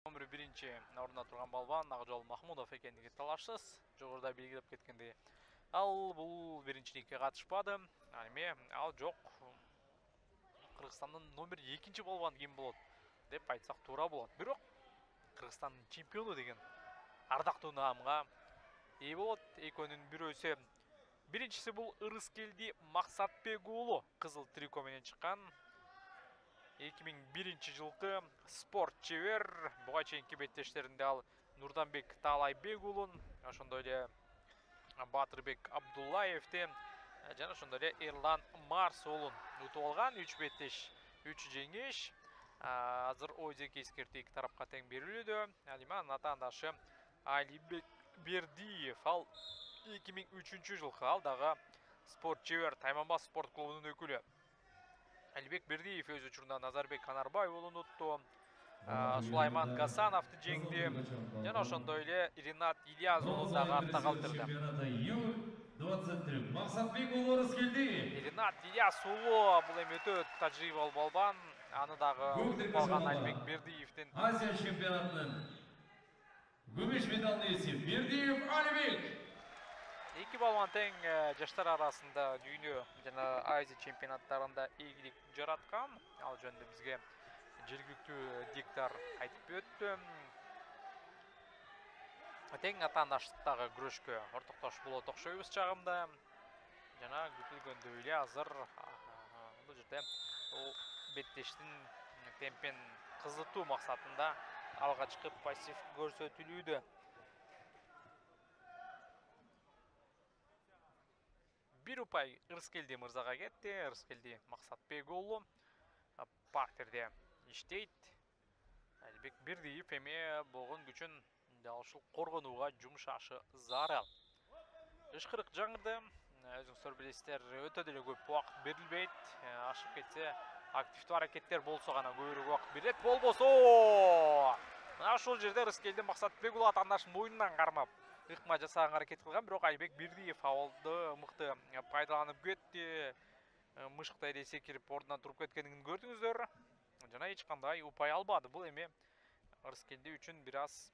Номер 1-ші орында тұрған балбан Ақжол Махмудов екендігі талашсыз. Жоғырда белгілеп кеткенде. Ал бұл біріншілікке қатышпады. Ал жоқ. Қырғызстанның номер 2-ші балбан кем болады деп айтсақ тура болады. Бирок Қырғызстанның чемпионы деген ардақты намға ие болады. Екөнің бірөөсі. Біріншісі бұл Ырыскелди Мақсатбек уулу қызыл трикоменен шыққан. 2001 жылғы спорт чебер. Бұға чейінгі беттештерінде ал Нурданбек Талайбек ұлын, ошондой эле Батырбек Абдуллаевтен, жана ошондой эле Эрлан Марс ұлын утуп алган. 3 беттеш, 3 жеңиш. Азыр ойдеки эскертик тарапка тең берилүүдө. Алиман атаандашы Алибек Бердиев ал 2003 жылғы алдағы спорт чебер Тайманбас спорт клубунун өкүлү. Алибек Бердиев өз учурунда Назарбек Канарбай ұлын ұтты. Сулайман Гасановты жеңди. Жана ошондой эле Ринат Ильяз ұлын дагы артта калтырды. Мақсатбек уулу Ырыскелди. Ринат Ильяз уулу бул эми өтө тажрыйбалуу балбан. Аны дагы утуп алган Алибек Бердиевдин. Азия чемпионатынын күмүш медалын ээси Бердиев Алибек. Эки балбан тең жаштар арасында дүйнө жана Азия чемпионаттарында ийгилик жараткан. Ал жөнүндө бизге жергиликтүү диктор айтып өттү. Тең атаандаштыктагы күрөшкө ортоктош болот окшойбуз чагымда. Жана күтүлгөндөй эле азыр бул жерде беттештин темпин кызытуу максатында алгачкы пассив көрсөтүлүүдө. Bir ұпай Ырыскелди мырзага кетти. Ырыскелди Мақсатбек уулу партерде иштейт. Алибек Бердиев эми болгон күчүн ушул коргонууга жумшашы зарыл. Ышкырык жаңырды. Өзүңүздөр билесиздер, өтө деле көп убакыт берилбейт. Ашып кетсе, активдүү аракеттер болсо гана көбүрөөк убакыт берилет. Болбосо мына ушул жерде Ырыскелди Мақсатбек уулу атаандашынын моюнунан кармап ыкма жасаганга аракет кылган, бирок Алибек Бердиев абалды мыкты пайдаланып кетти. Мышыктай эле секирип ордунан туруп кеткенин көрдүңүздөр. Жана эч кандай упай албады. Бул эми Ырыскелди үчүн бир аз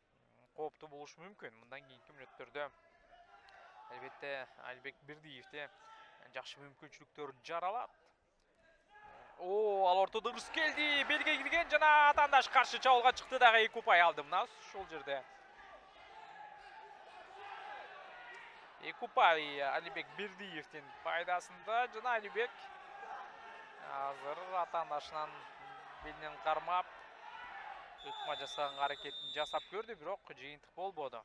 кооптуу болушу мүмкүн. Мындан кийинки мүнөттөрдө албетте Алибек Бердиевде жакшы мүмкүнчүлүктөр жаралат. Ал ортодо Ырыскелди белге кирген жана атаандаш каршы чабуулга чыкты, дагы 2 упай алды. Мына ошол жерде 2 упай Алибек Бердиевдин пайдасында. Жана Алибек азыр атаандашынан белинен кармап ыкма жасаганга аракетин жасап көрдү, бирок жыйынтык болбоду.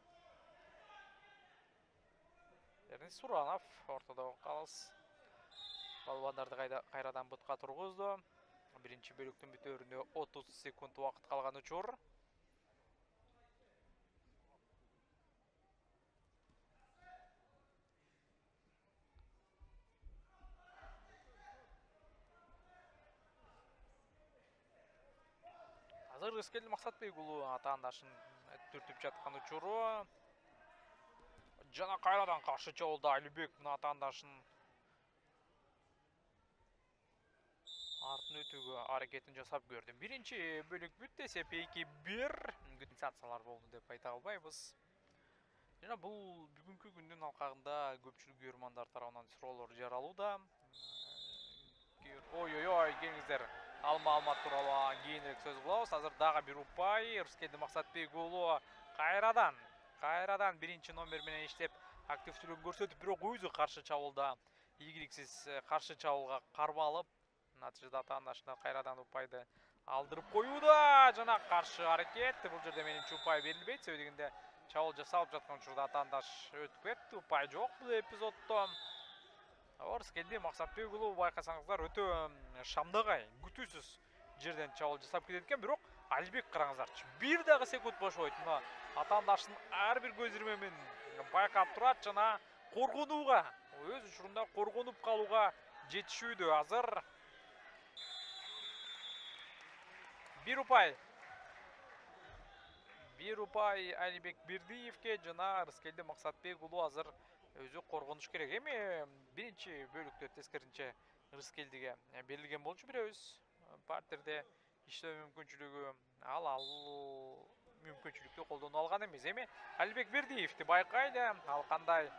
Эрнис Суранов ортодо калыс балбандарды кайрадан бутка тургузду. Биринчи бөлүктүн бүтөөрүнө 30 секунд убакыт калган учур. Азыр Ырыскелди Мақсатбек уулу атаандашын түртүп жаткан учуру. Жана кайрадан каршы чабуулда Алибек мына атаандашын артын өтүүгө аракетин жасап көрдү. Биринчи бөлүк бүттү, эсеп 2-1. Компенсациялар болду деп айта албайбыз. Жана бул бүгүнкү күндүн алкагында көпчүлүк көрөрмандар тарабынан суроолор жаралууда. Ой, келиңиздер. Алма тууралуу кийинирээк сөз кылабыз. Азыр дагы бир упай Ырыскелди Мақсатбек уулу кайрадан биринчи номер менен иштеп активдүүлүгүн көрсөтүп, бирок өзү каршы чабуулда ийгиликсиз каршы чабуулга кармалып, натыйжада атаандашына кайрадан упайды алдырып коюуда. Жана каршы аракет. Бул жерде менимче упай берилбейт. Себеби дегенде чабуул жасалып жаткан учурда атаандаш өтүп кетти. Упай жок бул эпизоддо. Ырыскелди Мақсатбек уулу байкасаңыздар өтө шамдагай, күтүүсүз жерден чабуул жасап кетет экен, бирок Алибек караңыздарчы, бир дагы секунд бошойт. Мына атаандашынын ар бир көз ирмемин байкап турат жана коргонууга, өз учурунда коргонуп калууга жетишүүдө. Азыр бир упай Алибек Бердиевке жана Ырыскелди Мақсатбек уулу азыр өзү коргонуш керек. Эми биринчи бөлүктө тескеринче Ырыскелдиге берилген болчу, бирөөбүз партерде иштөө мүмкүнчүлүгү ал мүмкүнчүлүктү колдоно алган эмес. Эми Алибек Бердиевди байкайлы, ал кандай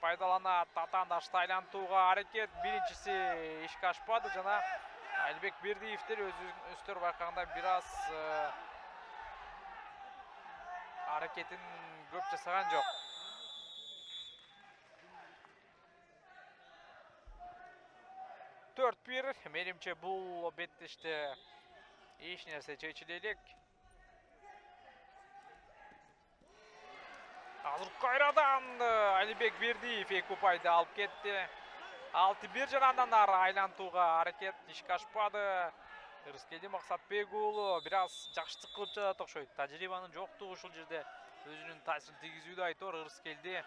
пайдаланат, атаандашты айлантууга аракет. Биринчиси ишке ашпады жана Алибек Бердиевдер өздөрү байкагандай бир аз аракетин көп жасаган жок. Төрт бир, менимче бул беттеште эч нерсе чечиле элек. Азыр кайрадан Алибек Бердиев 2 упайды алып кетти. 6-1 жана андан ары айлантууга аракет ишке ашпады. Ырыскелди Максатбек уулу бир аз жакшылык кылып жатат окшойт. Тажрыйбанын жоктугу ушул жерде өзүнүн таасирин тийгизүүдө айтор Ырыскелди.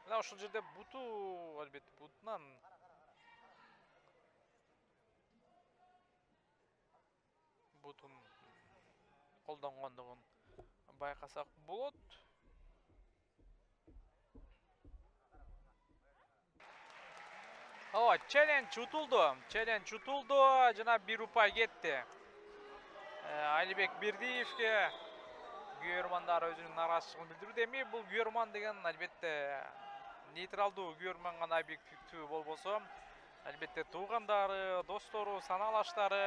Мына ушул жерде буту, албетте бутунан бутун колдонгондугун байкасак болот. Челлендж утулду жана 1 упай кетти. Алибек Бердиевге күйөрмандар өзүнүн нараазычылыгын билдирүүдө. Эми бул күйөрман деген албетте нейтралдуу күйөрман гана объективдүү болбосо, албетте туугандары, достору, санаалаштары,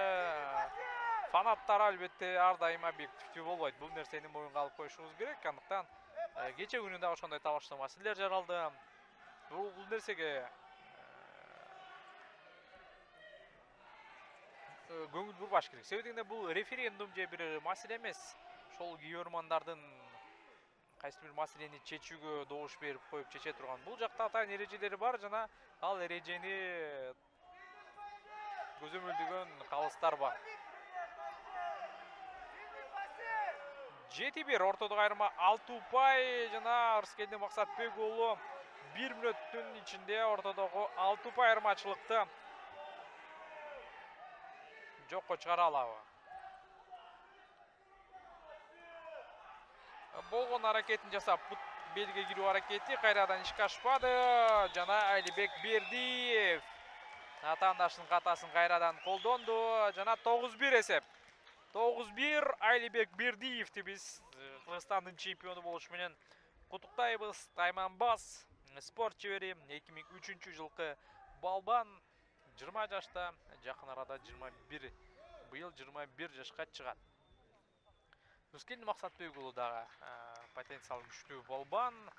фанаттары албетте ар дайым объективдүү болбойт. Бул нерсени моюнга алып коюшубуз керек. Андыктан кече күнү да ошондой табаштуу маселелер жаралды. Бул нерсеге көңүл бурбаш керек. Себеби дегенде бул референдум же бир маселе эмес. Ошол күйөрмандардын кайсы бир маселени чечүүгө добуш берип коюп чече турган. Бул жакта атайын эрежелери бар жана ал эрежени көзөмөлдөгөн калыстар бар. 7-1 ортодогу айырма 6 упай жана Ырыскелди Максатбек уулу 1 мүнөттүн ичинде ортодогу 6 упай айырмачылыкты жокко чыгара алабы. Болгон аракетин жасап, белге кирүү аракети кайрадан ишке ашпады жана Алибек Бердиев атаандашынын катасын кайрадан колдонду жана 9-1 эсеп. 9-1 Алибек Бердиевди биз Кыргызстандын чемпиону болушу менен куттуктайбыз. Тайманбаз спорт чебери 2003 жылкы балбан 20 жашта, жакын арада 21, быйыл 21 жашка чыгат. Ырыскелди Максатбек уулу дагы потенциалы күчтүү балбан.